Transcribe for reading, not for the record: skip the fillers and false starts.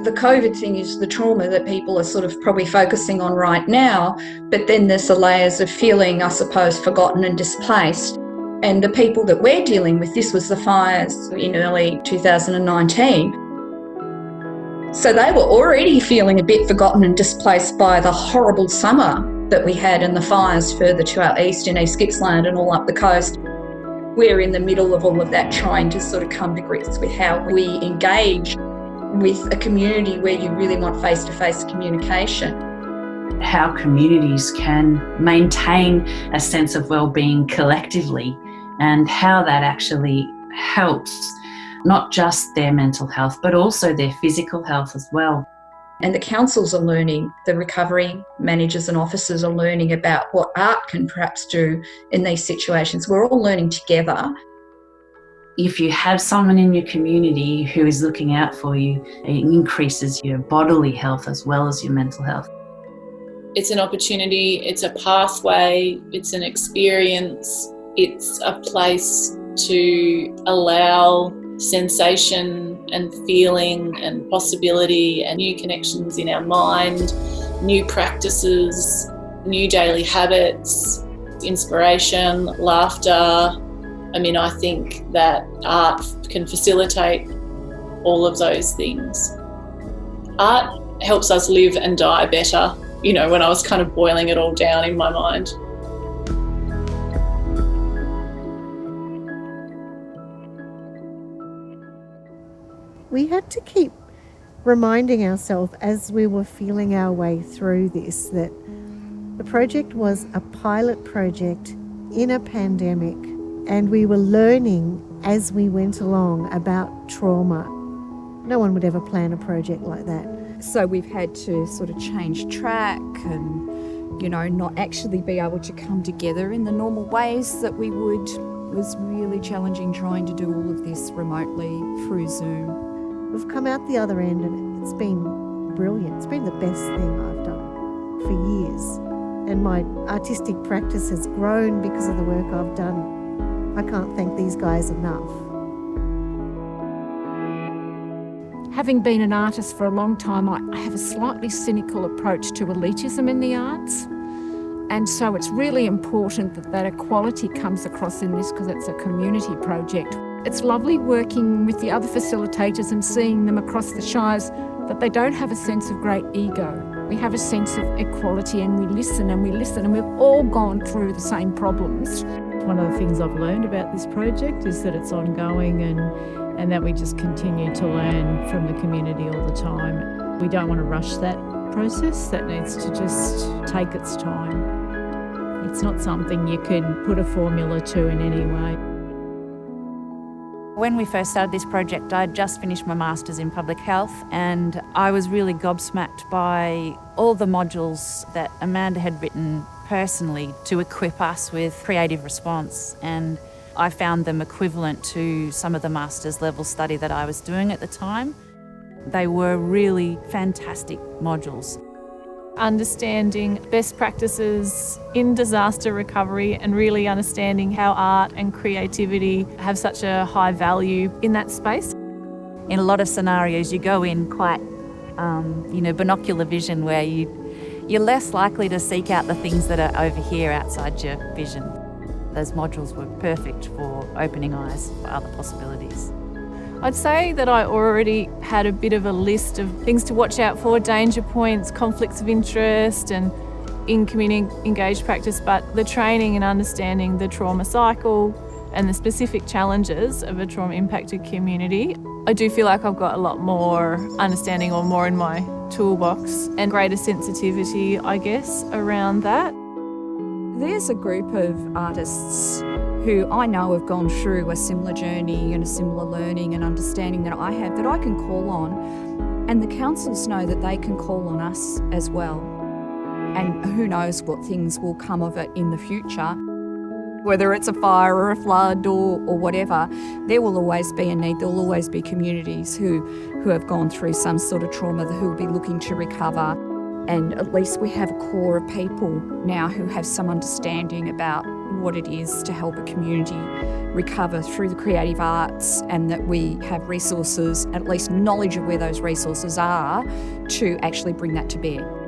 The COVID thing is the trauma that people are sort of probably focusing on right now, but then there's the layers of feeling, I suppose, forgotten and displaced. And the people that we're dealing with, this was the fires in early 2019. So they were already feeling a bit forgotten and displaced by the horrible summer that we had and the fires further to our east in East Gippsland and all up the coast. We're in the middle of all of that, trying to sort of come to grips with how we engage with a community where you really want face-to-face communication. How communities can maintain a sense of well-being collectively and how that actually helps not just their mental health but also their physical health as well. And the councils are learning, the recovery managers and officers are learning about what art can perhaps do in these situations. We're all learning together. If you have someone in your community who is looking out for you, it increases your bodily health as well as your mental health. It's an opportunity, it's a pathway, it's an experience, it's a place to allow sensation and feeling and possibility and new connections in our mind, new practices, new daily habits, inspiration, laughter. I mean, I think that art can facilitate all of those things. Art helps us live and die better, you know, when I was kind of boiling it all down in my mind. We had to keep reminding ourselves as we were feeling our way through this that the project was a pilot project in a pandemic, and we were learning as we went along about trauma. No one would ever plan a project like that. So we've had to sort of change track and, you know, not actually be able to come together in the normal ways that we would. It was really challenging trying to do all of this remotely through Zoom. We've come out the other end and it's been brilliant. It's been the best thing I've done for years. And my artistic practice has grown because of the work I've done. I can't thank these guys enough. Having been an artist for a long time, I have a slightly cynical approach to elitism in the arts. And so it's really important that equality comes across in this because it's a community project. It's lovely working with the other facilitators and seeing them across the Shires that they don't have a sense of great ego. We have a sense of equality and we listen and we've all gone through the same problems. One of the things I've learned about this project is that it's ongoing and that we just continue to learn from the community all the time. We don't want to rush that process. That needs to just take its time. It's not something you can put a formula to in any way. When we first started this project, I'd just finished my Masters in Public Health and I was really gobsmacked by all the modules that Amanda had written personally to equip us with creative response, and I found them equivalent to some of the Masters level study that I was doing at the time. They were really fantastic modules. Understanding best practices in disaster recovery and really understanding how art and creativity have such a high value in that space. In a lot of scenarios, you go in quite, binocular vision where you're less likely to seek out the things that are over here outside your vision. Those modules were perfect for opening eyes for other possibilities. I'd say that I already had a bit of a list of things to watch out for, danger points, conflicts of interest and in community engaged practice, but the training and understanding the trauma cycle and the specific challenges of a trauma impacted community, I do feel like I've got a lot more understanding or more in my toolbox and greater sensitivity, I guess, around that. There's a group of artists who I know have gone through a similar journey and a similar learning and understanding that I have that I can call on, and the councils know that they can call on us as well. And who knows what things will come of it in the future. Whether it's a fire or a flood or whatever, there will always be a need. There will always be communities who have gone through some sort of trauma who will be looking to recover. And at least we have a core of people now who have some understanding about what it is to help a community recover through the creative arts, and that we have resources, at least knowledge of where those resources are, to actually bring that to bear.